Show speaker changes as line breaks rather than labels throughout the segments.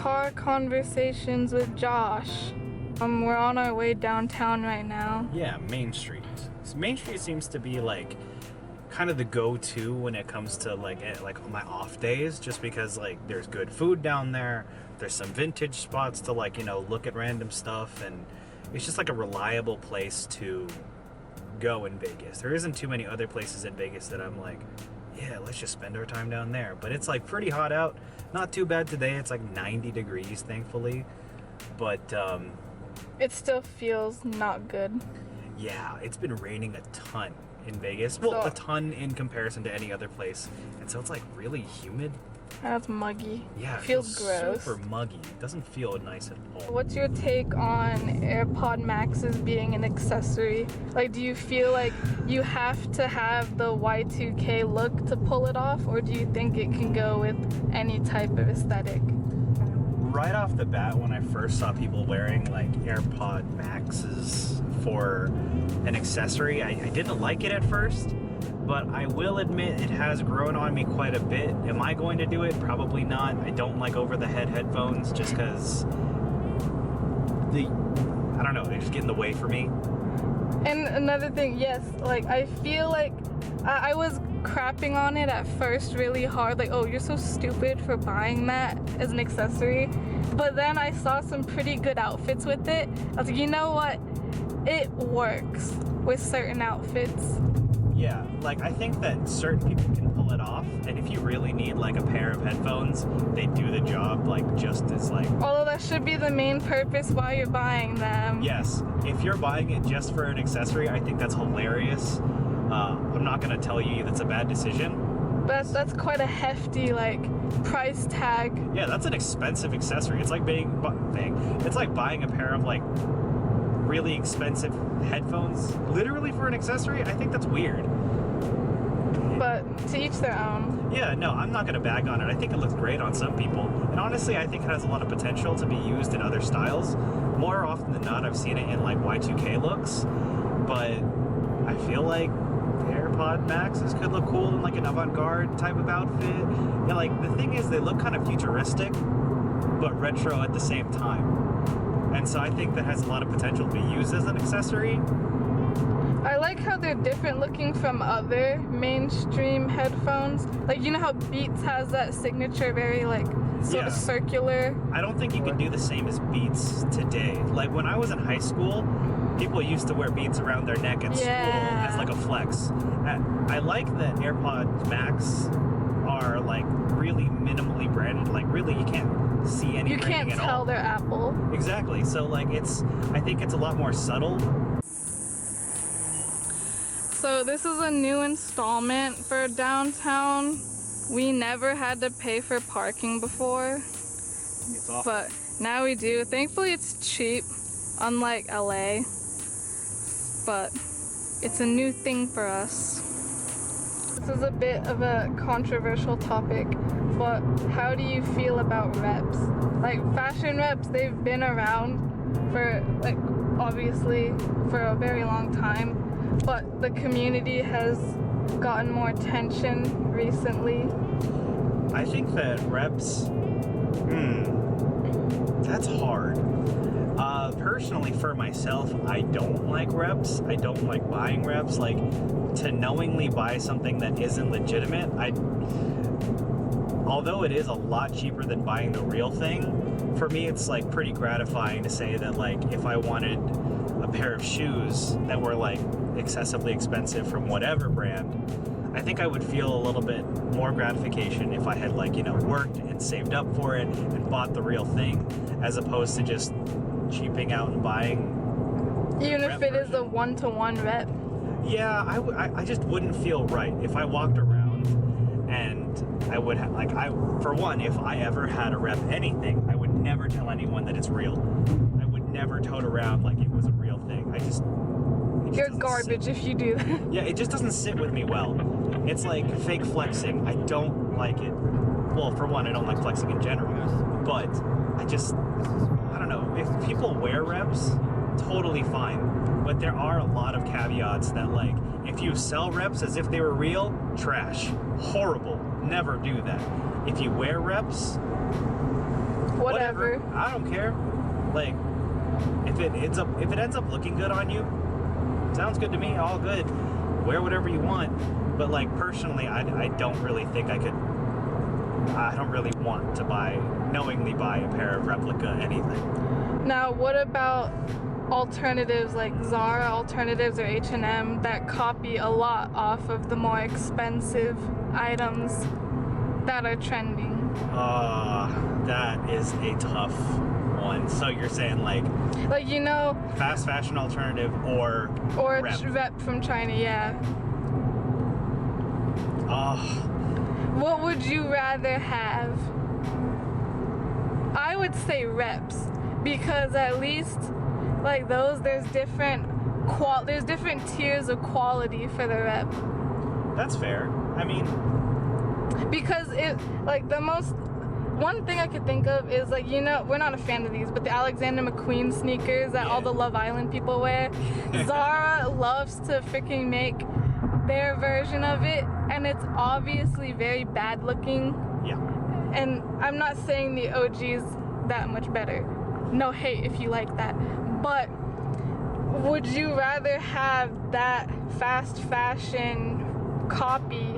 Car conversations with Josh. We're on our way downtown right now.
Yeah, Main Street. Main Street seems to be like kind of the go-to when it comes to like on my off days, just because like there's good food down there. There's some vintage spots to like, you know, look at random stuff, and it's just like a reliable place to go in Vegas. There isn't too many other places in Vegas that I'm like, yeah, let's just spend our time down there. But it's like pretty hot out. Not too bad today. It's like 90 degrees, thankfully. But
it still feels not good.
yeah, it's been raining a ton in Vegas. Well, a ton in comparison to any other place. And so it's like really humid.
That's muggy.
Yeah, it
feels gross.
Super muggy. It doesn't feel nice at all.
What's your take on AirPod Maxes being an accessory? Like, do you feel like you have to have the Y2K look to pull it off, or do you think it can go with any type of aesthetic?
Right off the bat, when I first saw people wearing like AirPod Maxes for an accessory, I didn't like it at first, but I will admit it has grown on me quite a bit. Am I going to do it? Probably not. I don't like over-the-head headphones just because I don't know, they just get in the way for me.
And another thing, yes, like I feel like I was crapping on it at first really hard, like, oh, you're so stupid for buying that as an accessory. But then I saw some pretty good outfits with it. I was like, you know what? It works with certain outfits.
Yeah, like I think that certain people can pull it off, and if you really need like a pair of headphones, they do the job like just as like...
Although that should be the main purpose while you're buying them.
Yes, if you're buying it just for an accessory, I think that's hilarious. I'm not gonna tell you that's a bad decision.
That's quite a hefty like price tag.
Yeah, that's an expensive accessory. It's like it's like buying a pair of like really expensive headphones literally for an accessory. I think that's weird.
But to each their own.
Yeah, no, I'm not gonna bag on it. I think it looks great on some people, and honestly I think it has a lot of potential to be used in other styles. More often than not, I've seen it in like Y2K looks, but I feel like the AirPod Maxes could look cool in like an avant-garde type of outfit. And like the thing is, they look kind of futuristic but retro at the same time, and so I think that has a lot of potential to be used as an accessory.
I like how they're different looking from other mainstream headphones. Like, you know how Beats has that signature very like sort of circular? I
don't think you can do the same as Beats today. Like when I was in high school, people used to wear Beats around their neck at school as like a flex. I like that AirPods Max are like really minimally branded. Like really you can't see any branding at all.
You can't tell they're Apple.
Exactly. So like I think it's a lot more subtle.
So this is a new installment for downtown. We never had to pay for parking before,
it's awful.
But now we do. Thankfully it's cheap, unlike LA, but it's a new thing for us. This is a bit of a controversial topic, but how do you feel about reps? Like fashion reps, they've been around for like obviously for a very long time, but the community has gotten more attention recently.
I think that reps, that's hard. Personally for myself, I don't like reps. I don't like buying reps. Like to knowingly buy something that isn't legitimate, although it is a lot cheaper than buying the real thing, for me it's like pretty gratifying to say that like if I wanted a pair of shoes that were like excessively expensive from whatever brand, I think I would feel a little bit more gratification if I had like, you know, worked and saved up for it and bought the real thing, as opposed to just cheaping out and buying.
Even if it is a one-to-one rep.
Yeah, I just wouldn't feel right if I walked around and I would have, like, for one, if I ever had to rep anything, I would never tell anyone that it's real. I would never tote around like it was a real thing. You're
garbage if you do that.
Yeah, it just doesn't sit with me well. It's like fake flexing. I don't like it. Well, for one, I don't like flexing in general, but I don't know. If people wear reps, totally fine. But there are a lot of caveats that, like, if you sell reps as if they were real, trash. Horrible. Never do that. If you wear reps,
whatever.
I don't care. Like, if it ends up looking good on you, sounds good to me. All good. Wear whatever you want. But like personally, I don't really think I could. I don't really want to knowingly buy a pair of replica anything.
Now, what about alternatives like Zara alternatives or H&M that copy a lot off of the more expensive items that are trending?
That is a tough one. So you're saying like
you know,
fast fashion alternative or
rep from China, yeah. What would you rather have? I would say reps, because at least like those, there's different tiers of quality for the rep.
That's fair. I mean,
because it like the most one thing I could think of is like, you know, we're not a fan of these, but the Alexander McQueen sneakers that all the Love Island people wear. Zara loves to freaking make their version of it, and it's obviously very bad looking.
Yeah.
And I'm not saying the OG is that much better. No hate if you like that. But would you rather have that fast fashion copy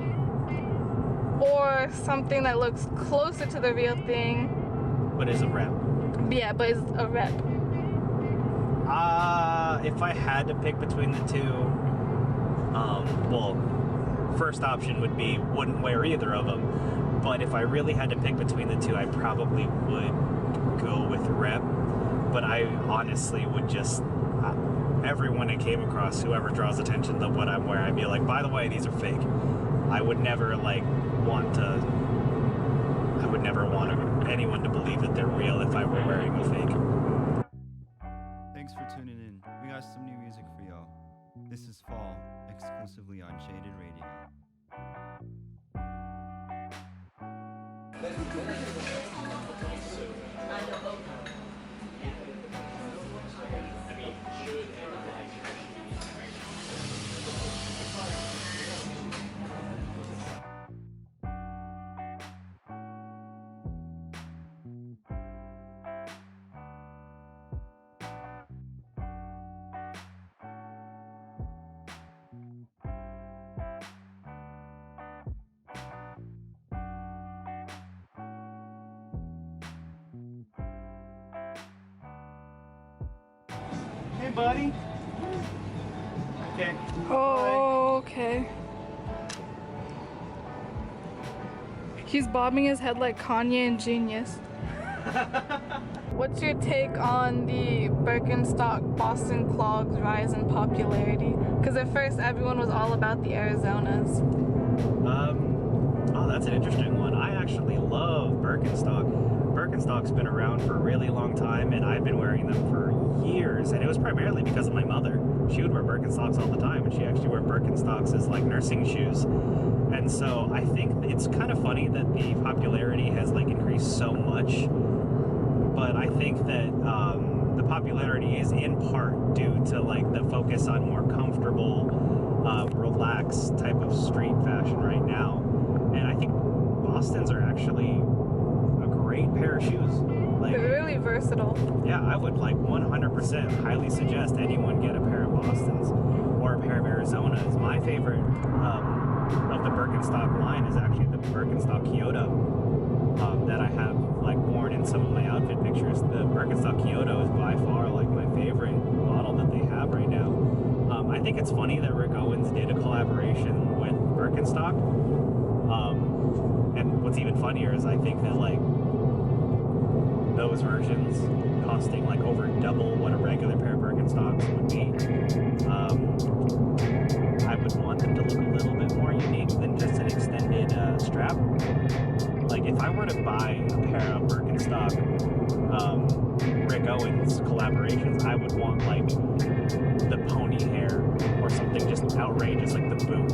or something that looks closer to the real thing,
but is a rep?
Yeah, but is a rep.
If I had to pick between the two, well, first option would be wouldn't wear either of them. But if I really had to pick between the two, I probably would go with rep. But I honestly would just, everyone I came across, whoever draws attention to what I'm wearing, I'd be like, by the way, these are fake. I would never want anyone to believe that they're real if I were wearing a fake.
Thanks for tuning in. We got some new music for y'all. This is Fall, exclusively on Shaded Radio.
Hey, buddy. Okay.
Oh, okay. He's bobbing his head like Kanye in Genius. What's your take on the Birkenstock Boston clogs rise in popularity? Because at first everyone was all about the Arizonas.
Oh, that's an interesting one. I actually love Birkenstock. Birkenstock's been around for a really long time, and I've been wearing them for years, and it was primarily because of my mother. She would wear Birkenstocks all the time, and she actually wore Birkenstocks as like nursing shoes. And so I think it's kind of funny that the popularity has like increased so much, but I think that the popularity is in part due to like the focus on more comfortable, relaxed type of street fashion right now. And I think Bostons are actually a great pair of shoes. Like,
they're really versatile.
Yeah, I would like 100% highly suggest anyone get a pair of Bostons or a pair of Arizonas. My favorite of the Birkenstock line is actually the Birkenstock Kyoto that I have like worn in some of my outfit pictures. The Birkenstock Kyoto is by far like my favorite model that they have right now. I think it's funny that Rick Owens did a collaboration with Birkenstock. And what's even funnier is I think that like those versions costing like over double what a regular pair of Birkenstocks would be. I would want them to look a little bit more unique than just an extended strap. Like if I were to buy a pair of Birkenstock Rick Owens collaborations, I would want like the pony hair or something just outrageous like the boot,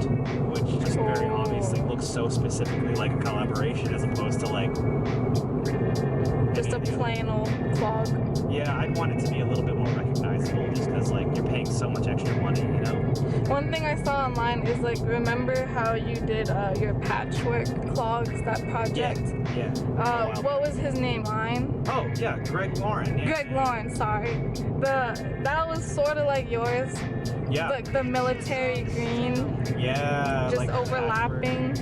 which just very obviously looks so specifically like a collaboration as opposed to like
just a plain old clog.
Yeah, I'd want it to be a little bit more recognizable just because like you're paying so much extra money, you know?
One thing I saw online is like, remember how you did your patchwork clogs, that project?
Yeah.
What was his name? Line?
Oh yeah, Greg Lauren. Yeah.
Greg Lauren, sorry. That was sort of like yours.
Yeah.
Like the military green.
Yeah.
Just
like
overlapping.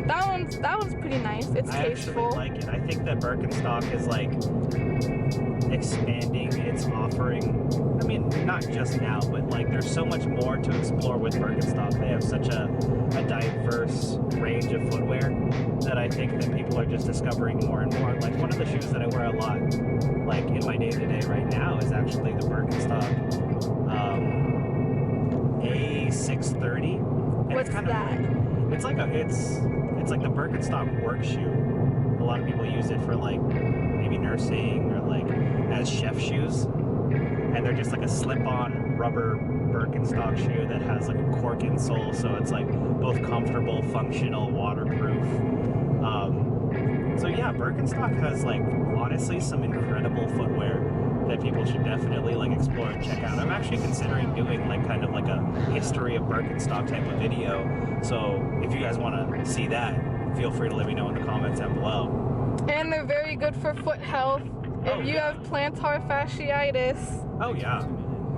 That one's pretty nice. It's
I
tasteful.
actually like it. I think that Birkenstock is like expanding its offering. I mean, not just now, but like there's so much more to explore with Birkenstock. They have such a diverse range of footwear that I think that people are just discovering more and more. Like one of the shoes that I wear a lot, like in my day-to-day right now, is actually the Birkenstock A630. And
What's
it's kind
that?
It's like the Birkenstock work shoe. A lot of people use it for like maybe nursing or like as chef shoes, and they're just like a slip-on rubber Birkenstock shoe that has like a cork insole, so it's like both comfortable, functional, waterproof. So yeah, Birkenstock has like honestly some incredible footwear that people should definitely like explore and check out. I'm actually considering doing like kind of like a history of Birkenstock type of video. So if you guys want to see that, feel free to let me know in the comments down below.
And they're very good for foot health. If you have plantar fasciitis.
Oh yeah.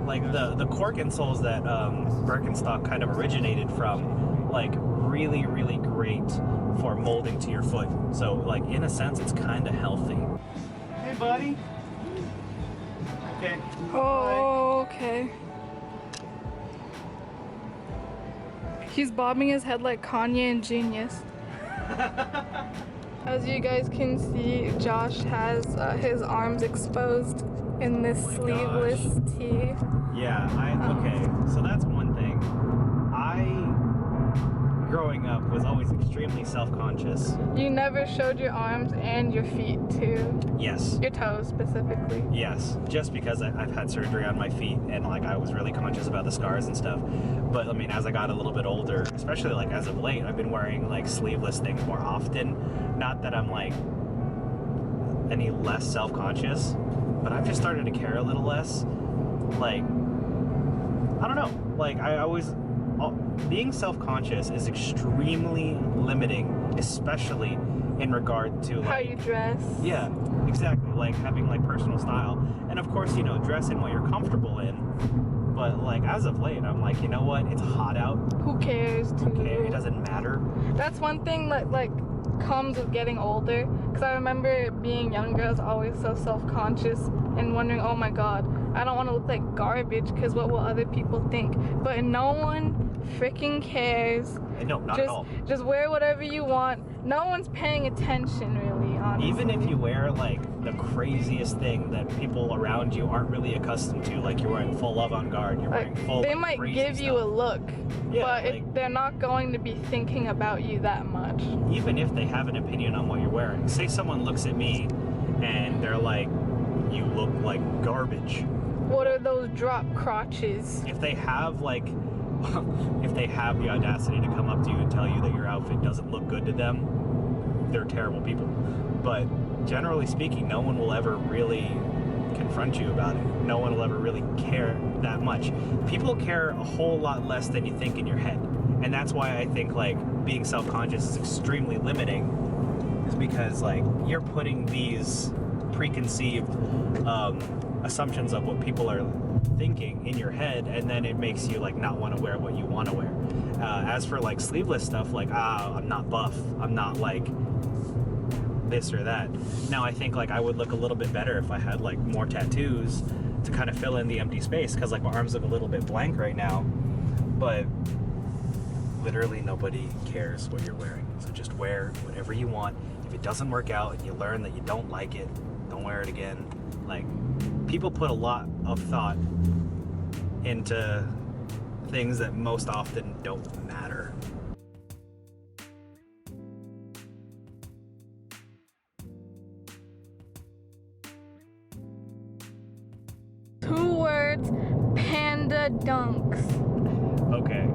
Like the cork insoles that Birkenstock kind of originated from, like really, really great for molding to your foot. So like in a sense, it's kind of healthy. Hey buddy. Okay.
Oh, okay. He's bobbing his head like Kanye and Genius. As you guys can see, Josh has his arms exposed in this sleeveless tee.
Yeah, okay, so that's one thing. Growing up, was always extremely self-conscious.
You never showed your arms and your feet too.
Yes.
Your toes specifically.
Yes, just because I've had surgery on my feet and like I was really conscious about the scars and stuff. But I mean, as I got a little bit older, especially like as of late, I've been wearing like sleeveless things more often. Not that I'm like any less self-conscious, but I've just started to care a little less. Like, I don't know, like I always, being self-conscious is extremely limiting, especially in regard to like,
how you dress.
Yeah, exactly. Like having like personal style, and of course, you know, dress in what you're comfortable in. But like as of late, I'm like, you know what? It's hot out.
Who cares?
Okay, it doesn't matter.
That's one thing that like comes with getting older. Because I remember being younger, I was always so self-conscious and wondering, oh my god, I don't want to look like garbage because what will other people think? But no one freaking cares.
No, not at all.
Just wear whatever you want. No one's paying attention, really, honestly.
Even if you wear like the craziest thing that people around you aren't really accustomed to, like you're wearing full avant-garde, you're wearing full.
They might give you a look,
yeah,
but
like,
they're not going to be thinking about you that much.
Even if they have an opinion on what you're wearing. Say someone looks at me and they're like, "You look like garbage."
What are those drop crotches?
If they have like, if they have the audacity to come up to you and tell you that your outfit doesn't look good to them, they're terrible people. But generally speaking, no one will ever really confront you about it. No one will ever really care that much. People care a whole lot less than you think in your head. And that's why I think like being self-conscious is extremely limiting, is because like you're putting these preconceived assumptions of what people are thinking in your head, and then it makes you like not want to wear what you want to wear. As for like sleeveless stuff, like I'm not buff, I'm not like this or that. Now I think like I would look a little bit better if I had like more tattoos to kind of fill in the empty space, because like my arms look a little bit blank right now. But literally nobody cares what you're wearing, so just wear whatever you want. If it doesn't work out and you learn that you don't like it, don't wear it again. Like, people put a lot of thought into things that most often don't matter.
Two words, panda dunks.
Okay.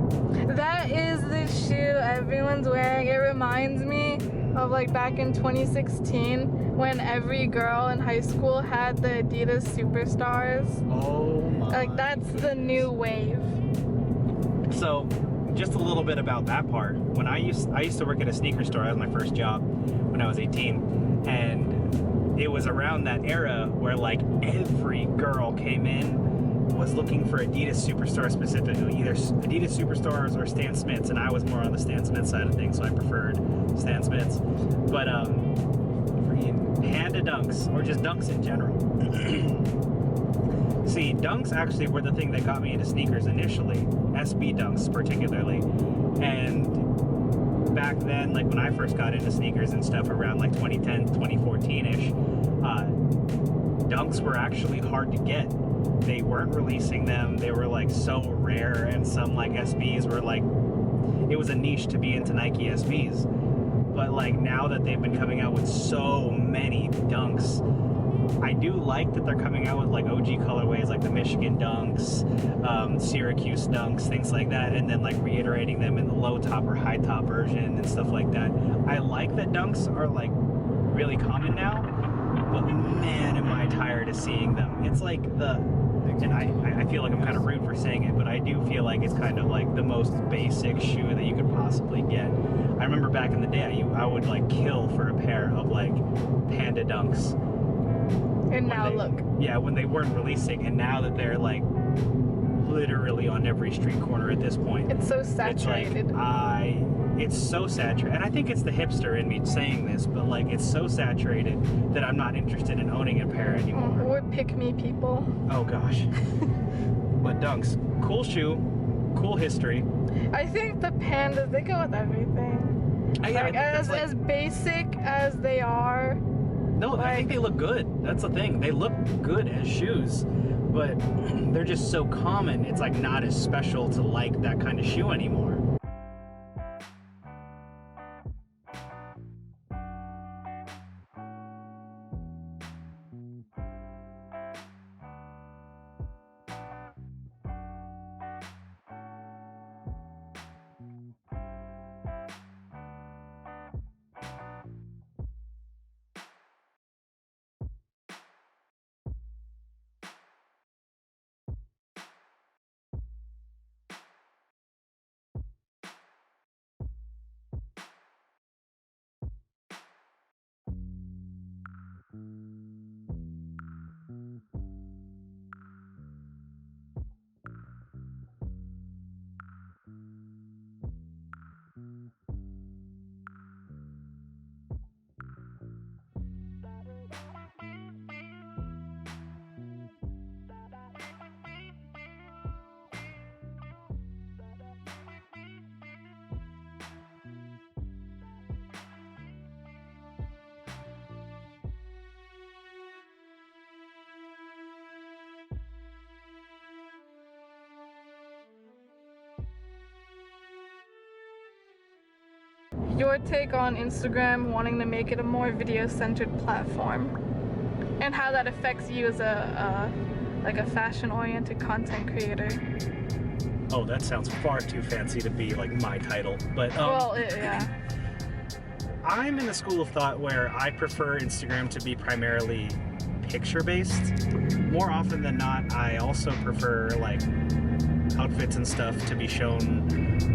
That is the shoe everyone's wearing. It reminds me of like back in 2016 when every girl in high school had the Adidas Superstars.
Oh my.
Like that's the new wave.
So, just a little bit about that part. When I used to work at a sneaker store. That was my first job when I was 18, and it was around that era where like every girl came in was looking for Adidas Superstar specifically, either Adidas Superstars or Stan Smiths, and I was more on the Stan Smith side of things, so I preferred Stan Smiths. But freaking Panda Dunks, or just Dunks in general. See, Dunks actually were the thing that got me into sneakers initially, SB Dunks particularly. And back then, like when I first got into sneakers and stuff around like 2010, 2014-ish, Dunks were actually hard to get. They weren't releasing them. They were like so rare, and some like SBs were like, it was a niche to be into Nike SBs. But like now that they've been coming out with so many Dunks, I do like that they're coming out with like OG colorways like the Michigan Dunks, Syracuse Dunks, things like that, and then like reiterating them in the low top or high top version and stuff like that. I like that Dunks are like really common now, but man, am I tired of seeing them. It's like and I feel like I'm kind of rude for saying it, but I do feel like it's kind of like the most basic shoe that you could possibly get. I remember back in the day, I would like kill for a pair of like Panda Dunks.
And now look.
Yeah, when they weren't releasing, and now that they're like literally on every street corner at this point.
It's so saturated.
It's so saturated, and I think it's the hipster in me saying this, but like it's so saturated that I'm not interested in owning a pair anymore.
We're pick-me people.
Oh gosh. But Dunks, cool shoe, cool history.
I think the Pandas, they go with everything.
Yeah,
as basic as they are.
No, I think they look good. That's the thing. They look good as shoes, but they're just so common. It's like not as special to like that kind of shoe anymore.
Your take on Instagram wanting to make it a more video-centered platform, and how that affects you as a fashion-oriented content creator.
Oh, that sounds far too fancy to be like my title, but
yeah.
I'm in the school of thought where I prefer Instagram to be primarily picture-based. More often than not, I also prefer like outfits and stuff to be shown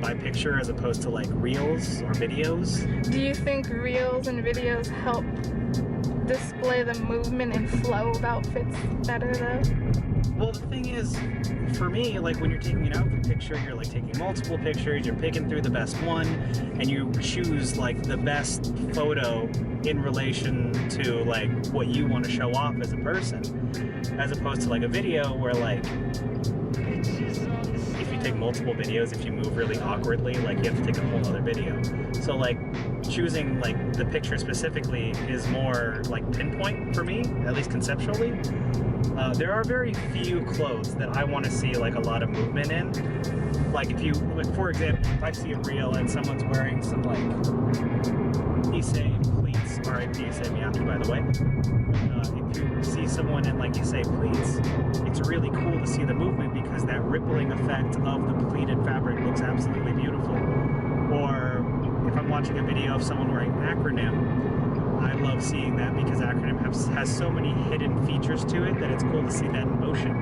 by picture as opposed to like reels or videos.
Do you think reels and videos help display the movement and flow of outfits better though?
Well, the thing is, for me, like when you're taking an outfit picture, you're like taking multiple pictures, you're picking through the best one, and you choose like the best photo in relation to like what you want to show off as a person, as opposed to like a video where like if you take multiple videos, if you move really awkwardly, like you have to take a whole other video. So like choosing like the picture specifically is more like pinpoint for me, at least conceptually. There are very few clothes that I want to see like a lot of movement in. Like if you, like for example, if I see a reel and someone's wearing some like Issei pleats, R.I.P. Issei Miyake by the way. If you see someone in like Issei pleats, it's really cool to see the movement because that rippling effect of the pleated fabric looks absolutely beautiful. Or if I'm watching a video of someone wearing acronym, I love seeing that because acronym has so many hidden features to it that it's cool to see that in motion.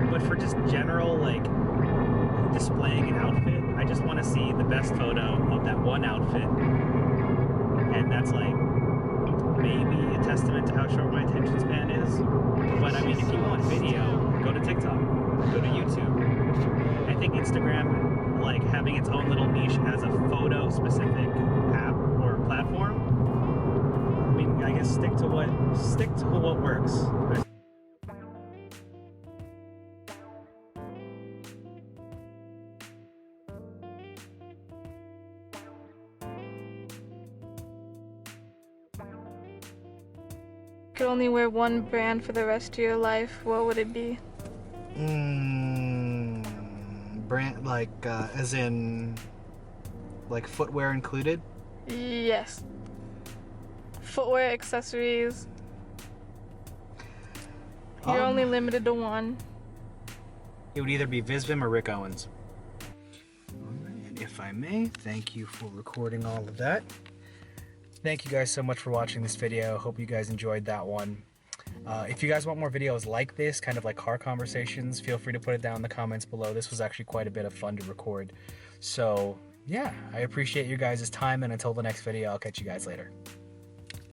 But for just general, like, displaying an outfit, I just want to see the best photo of that one outfit. And that's like maybe a testament to how short my attention span is. But I mean, if you want video, go to TikTok, go to YouTube. I think Instagram, like having its own little niche as a photo specific app or platform, I mean, I guess stick to what works.
You could only wear one brand for the rest of your life, what would it be?
Brand, like, as in, like footwear included?
Yes. Footwear, accessories. You're only limited to one.
It would either be Visvim or Rick Owens. And if I may, thank you for recording all of that. Thank you guys so much for watching this video. Hope you guys enjoyed that one. If you guys want more videos like this, kind of like car conversations, feel free to put it down in the comments below. This was actually quite a bit of fun to record. So yeah, I appreciate you guys' time, and until the next video, I'll catch you guys later.